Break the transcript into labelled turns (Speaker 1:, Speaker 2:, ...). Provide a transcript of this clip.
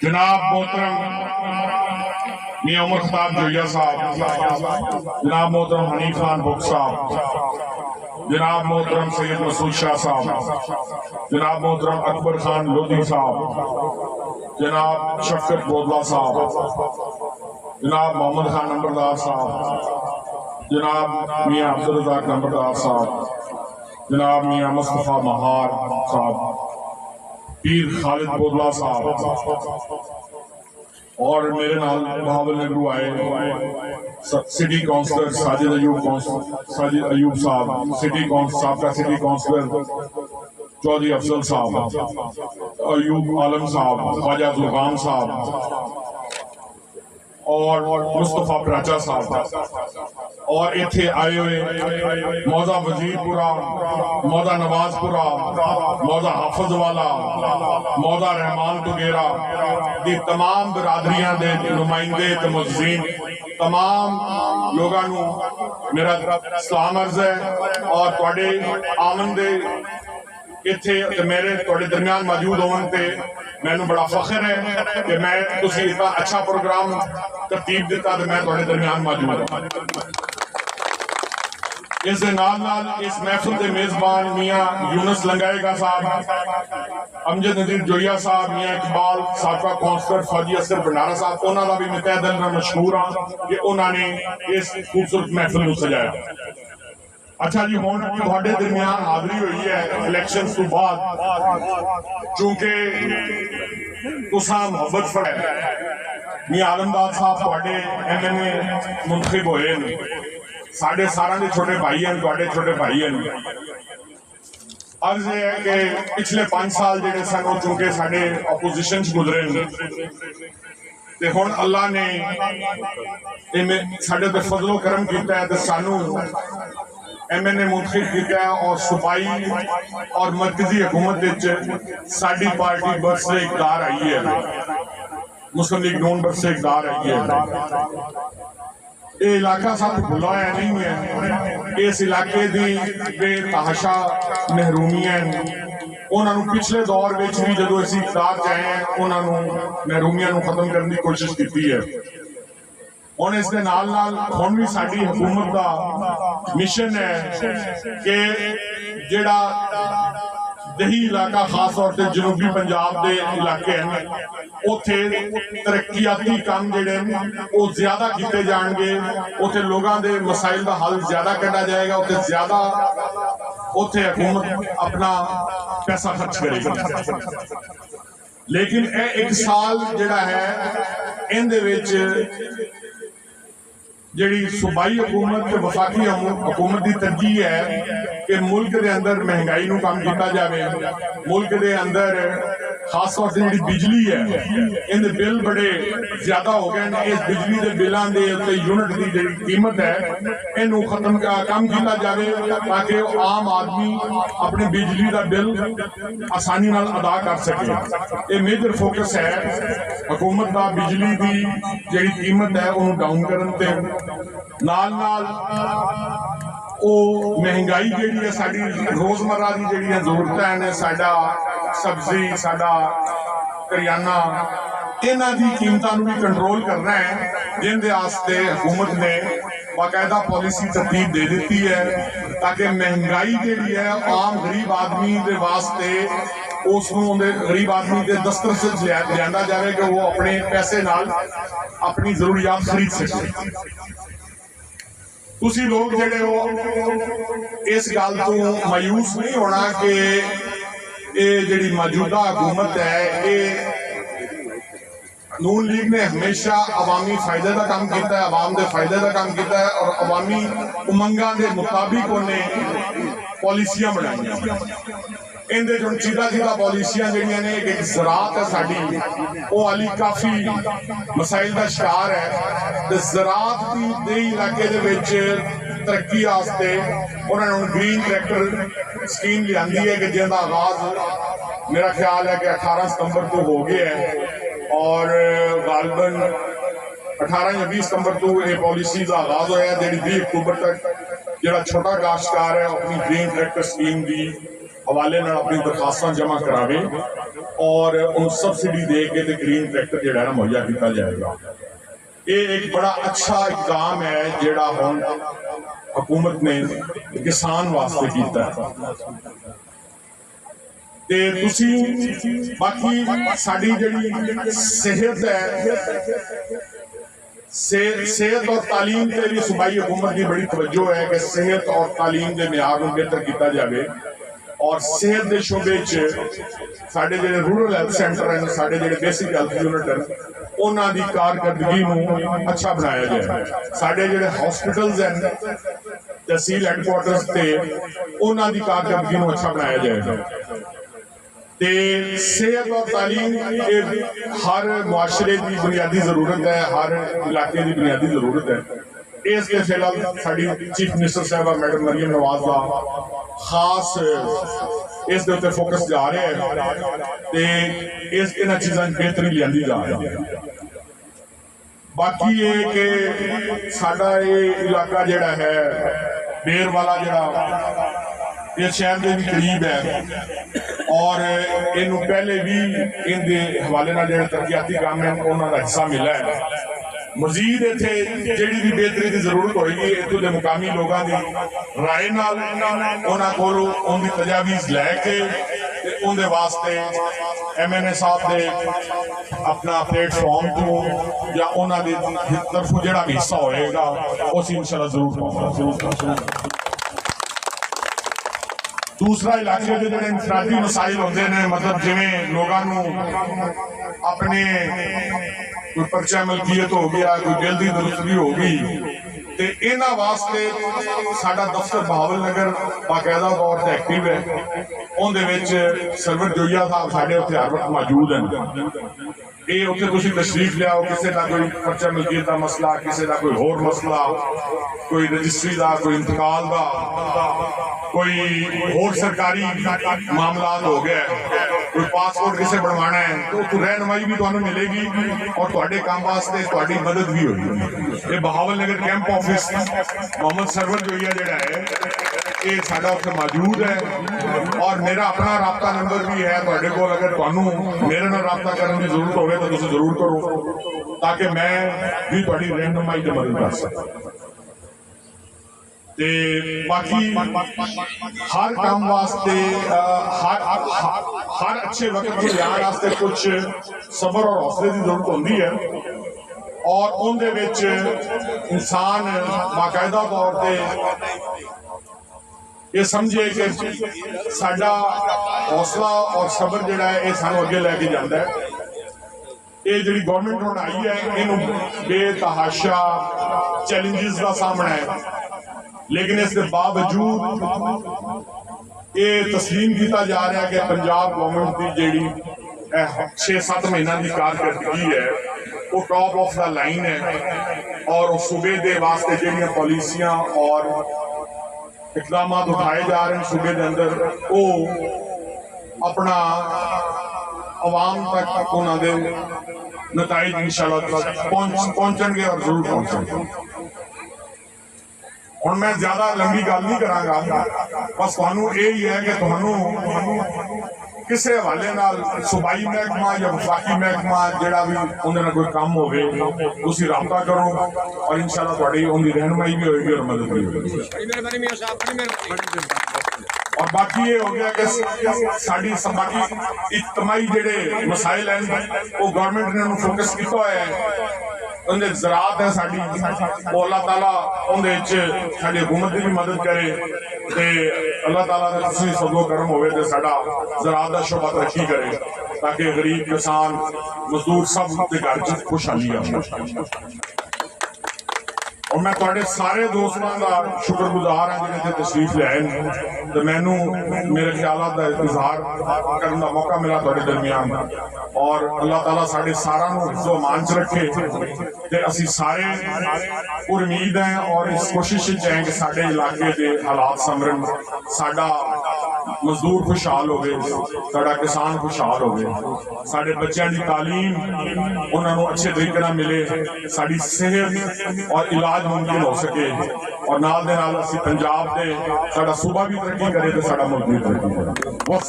Speaker 1: जनाब मोहतरम मियां उमर खताब जोया साहब, जनाब मोहतरम हनीफ खान बुक साहब, जनाब मोहतरम सैयद मसूद शाह साहब, जनाब मोहतरम अकबर खान लोधी साहब, जनाब शफकत बोदला साहब, जनाब मोहम्मद खान नंबरदार साहब, जनाब मियां अब्दुल रज़ाक नंबरदार साहब, जनाब मियां मुस्तफ़ा महार साहब, पीर खालिद बोदला साहब और मेरे नाल बहावल नेहरू आए, सिटी काउंसलर साजिद अयूब साहब, साबका सिटी काउंसलर चौधरी अफजल साहब, अयूब आलम साहब, ख्वाजा जुल्फान साहब और मुस्तफा प्राचा साहब और इत्थे आए हुए मौजा वजीरपुरा, मौजा नवाजपुरा, मौजा हाफज वाला, मौजा रहमान टुगेरा दी तमाम बिरादरियां दे नुमाइंदे ते मुअज़्ज़िन तमाम लोगों नूं मेरा सलाम अर्ज़ है और तुहाडे आमन दे इत्थे मेरे तुहाडे दरमियान मौजूद होने ते मैनू बड़ा फख्र है कि मैं तुसीं इतना अच्छा प्रोग्राम तरतीब दिता तो मैं तुहाडे दरमियान मौजूद हां। इस इस महफिल के मेजबान मियां यूनुस लंगाएगा साहब, अमजद नजीर जोया साहब, मियां इकबाल साबका कौंसलर फौजी असर भंडारा साहब, उन्होंने का भी मैं तहे दिल नाल मशहूर हाँ कि उन्होंने इस खूबसूरत महफिल को सजाया। अच्छा जी, हुण तुहाडे दरमियान हाज़री हुई है इलैक्शन तो बाद, चूंकि तुसां मुहब्बत फड़े मियां आलमदार साहब तुहाडे MNA मुंतखब होए ने, साढ़े सारा दे छोटे भाई हैं, तुहाडे छोटे भाई हैं। अर्ज है कि पिछले 5 साल जिहड़े सन चूंकि साडे ओपोजिशन च गुजरे ने ते हुण अल्लाह ने साडे ते फजलो करम कीता है ते सानू MNA मुंतखब किया और सूबाई और मरकजी हुकूमत साडी पार्टी बरसे इकदार आई है, मुस्लिम लीग नून बरसे इकदार आई है। ये इलाका सब भुलाया नहीं है, इस इलाके की बेतहाशा महरूमियां उन्होंने पिछले दौर में भी जो असीं इकदार च आए हैं उन्होंने महरूमियां खत्म करने की कोशिश की है। हुण इस दे नाल नाल हुण भी साडी हुकूमत का मिशन है कि जिहड़ा दही इलाका खास तौर पर जनूबी पंजाब के इलाके हैं उत्थे तरक्याती काम जिहड़े वो ज्यादा किए जाएंगे, उत्थे लोगों के मसाइल का हल ज्यादा कढ़ा जाएगा, उत्थे ज्यादा उत्थे हुकूमत अपना पैसा खर्च करेगी। लेकिन एक साल जिहड़ा है इहदे विच जिहड़ी सूबाई हुकूमत ते वफाकी हुकूमत की तरजीह है कि मुल्क के अंदर महंगाई नूं कम किया जाए, मुल्क के अंदर खास तौर पर जी बिजली है इन बिल बड़े ज्यादा हो गए हैं, इस बिजली के बिलों के यूनिट की जी कीमत है इनू खत्म कम किया जाए ताकि आम आदमी अपने बिजली का बिल आसानी नाल अदा कर सके। ये मेजर फोकस है हुकूमत का, बिजली की जी कीमत है उन्होंने डाउन करने नाल नाल वो महंगाई जी है साड़ी रोजमर्रा की जी जरूरत ने, साडा सब्जी साडा करियाना इन्हां दी कीमतां भी कंट्रोल करना है, जिनके वास्ते हुकूमत ने बाकायदा पॉलिसी तरतीब दे दी है ताकि महंगाई जी है आम गरीब आदमी के वास्ते उसनों गरीब आदमी के दस्तर से लिया जाए कि वो अपने पैसे नाल अपनी जरूरियात खरीद सके। तुसी लोग जेडे हो इस गल तो मायूस नहीं होना कि ये जी मौजूदा हुकूमत है ये नून लीग ने हमेशा अवामी फायदे का काम किया है, अवाम के फायदे का काम किया है और अवामी उमंगा के मुताबिक उन्हें पॉलिसियां बनाई। इनके जो सीधा सीधा पॉलिसियां जड़ियां ने एक ज़राअत है साड़ी वो अली काफ़ी मसाइल का शिकार है, तो ज़राअत के इलाके तरक्की वास्ते उन्होंने ग्रीन ट्रैक्टर स्कीम लिया है कि जिसका आगाज मेरा ख्याल है कि 18 सितंबर को हो गया है और गालबन 18 या 20 सितंबर को ये पॉलिसी का आगाज होया जी 20 अक्तूबर तक जो छोटा काश्तकार है अपनी ग्रीन ट्रैक्टर स्कीम की हवाले अपनी दरखास्त जमा करावे। और उन सबसिडी दे के ते ग्रीन ट्रैक्टर जिहड़ा ना मुहैया किया जाएगा। ये एक बड़ा अच्छा इकदाम है जिहड़ा हुण हुकूमत ने किसान वास्ते किया ते तुसीं बाकी साडी जिहड़ी सेहत है सेहत और तालीम के लिए सूबाई हुकूमत की बड़ी तवज्जो है कि सेहत और तालीम के म्यार को बेहतर किया जाए और सेहत के शोबे साढ़े जो रूरल हैल्थ सेंटर हैं साढ़े जो बेसिक हैल्थ यूनिट हैं उन्हों की कारकर्दगी को अच्छा बनाया जाए। साढ़े जो हॉस्पिटल्स हैं तहसील हैडकुआर्टर्स से उन्हों की कारकर्दगी को अच्छा बनाया जाए। ते सेहत और तालीम हर मुआशरे की बुनियादी जरूरत है, हर इलाके की बुनियादी जरूरत है। इसके फिलहाल साड़ी चीफ मिनिस्टर साहबा मैडम मरियम नवाज का खास इस फोकस जा रहा है इस इन्होंने चीज़ों की बेहतरी लियादी जा रही है। बाकी ये कि साडा ये इलाका जिहड़ा है बेर वाला जिहड़ा ये शहर के भी करीब है और इनू पहले भी इनके हवाले नाल जिहड़े तरक्याती काम है उन्होंने हिस्सा मिला है। मजीद इत्थे जिहड़ी भी बेहतरी की जरूरत होएगी इत्थों के मुकामी लोगों की राय नाल उन्हां कोलों उनकी तजावीज़ लैके उनके वास्ते MNA साहब के अपना प्लेटफॉर्म तो या उन्होंने तरफों जिहड़ा भी हिस्सा होएगा उस इंशाअल्लाह जरूर पाऊंगा। दूसरा इलाके के जो इंफरादी मसाइल होते हैं मतलब जिमें लोगों अपने कोई पर्चा मलकीयत हो गया कोई दिल की दुरुस्तगी हो गई तो इन्हों वास्ते साडा दफ्तर बहावल नगर बाकायदा तौर पर एक्टिव है। उनके सरवर जोइया साहब साढ़े उत्थे हर वक्त मौजूद हैं। ये उत्थे तुसीं तशरीफ लियाओ किसी का कोई पर्चा मलकीयत का मसला किसी का कोई होर मसला कोई रजिस्ट्री का कोई इंतकाल का कोई होर सरकारी मामला हो गया कोई पासपोर्ट किसे बनवाना है तो रहनुमाई भी तुहानू मिलेगी और तुहाडे काम वास्ते तुहाडी मदद भी होगी। ये बहावल नगर कैंप ऑफिस मोहम्मद सरवर जोइया जिहड़ा है ये साडा उत्थे मौजूद है और मेरा अपना राबता नंबर भी है तुहाडे कोल अगर तुहानू मेरे नाल राबता करने की जरूरत होवे तो तुसीं जरूर करो ताकि मैं भी तुहाडी रहनुमाई ते मदद कर सकां। ते बाकी हर काम वास्ते हर अच्छे वक्त को लियान वास्ते कुछ सबर और हौसले की जरूरत होती है और उनके विच इंसान बाकायदा तौर पर ये समझे कि साडा हौसला और सबर जिहड़ा है सानू अगे लैके जाता है। ये जिहड़ी गवर्नमेंट हुण आई है इनू बेतहाशा चैलेंजिस का सामना है लेकिन इसके बावजूद ये तस्लीम किया जा रहा है कि पंजाब गवर्नमेंट की जिहड़ी 6-7 महीनों की कारकर्दगी है वो टॉप ऑफ द लाइन है और उस सूबे के वास्ते जिहड़ियां पॉलिसियां और इकदाम उठाए जा रहे हैं सूबे के अंदर वो अपना आवाम तक उन्होंने नताइज इंशाअल्लाह पहुंचणगे और जरूर पहुंचणगे। हुण मैं ज्यादा लंबी गल नहीं करांगा बस तुहानू यही है कि तुहानू किसी हवाले नाल सूबाई महकमा या वफाकी महकमा जिहड़ा भी उन्हां नाल कोई काम होवे तुसीं राबता करो और इंशाअल्लाह तुहाडी उनकी रहनुमाई भी होएगी और मदद भी होएगी। और बाकी ये हो गया कि साडी बाकी इज्तमाई जिहड़े मसाइल हैं वो गवर्नमेंट ने उन्हें फोकस किया हुआ है उन्हें ज़राअत है साड़ी वो अल्लाह ताला उन्हें साड़ी हुकूमत की भी मदद करे ते अल्लाह ताला का तुसीं सदो करम होवे ते साडा ज़राअत दा शोबा तरक्की करे ताकि गरीब किसान मजदूर सब के घर च खुशहाली आवे। और मैं तुहाडे सारे दोस्तों का शुक्रगुजार हाँ जिन्हें तशरीफ लियाए तो मैनू मेरे ख्यालों का इजहार करने का मौका मिला तुहाडे दरमियान और अल्लाह ताला साडे सारा हिफ्ज़ो मान च रखे ते असीं सारे उम्मीद हैं और इस कोशिश है कि साडे इलाके के हालात समरन साडा मजदूर खुशहाल हो साडा किसान खुशहाल हो साडे बच्चों की तालीम उन्होंने अच्छे तरीके नाल मिले साडी सेहत और इलाज मुमकिन हो सके और नाल दे नाल असीं पंजाब दे साडा सूबा भी तरक्की करे ते साडा मुल्क भी तरक्की करे। बहुत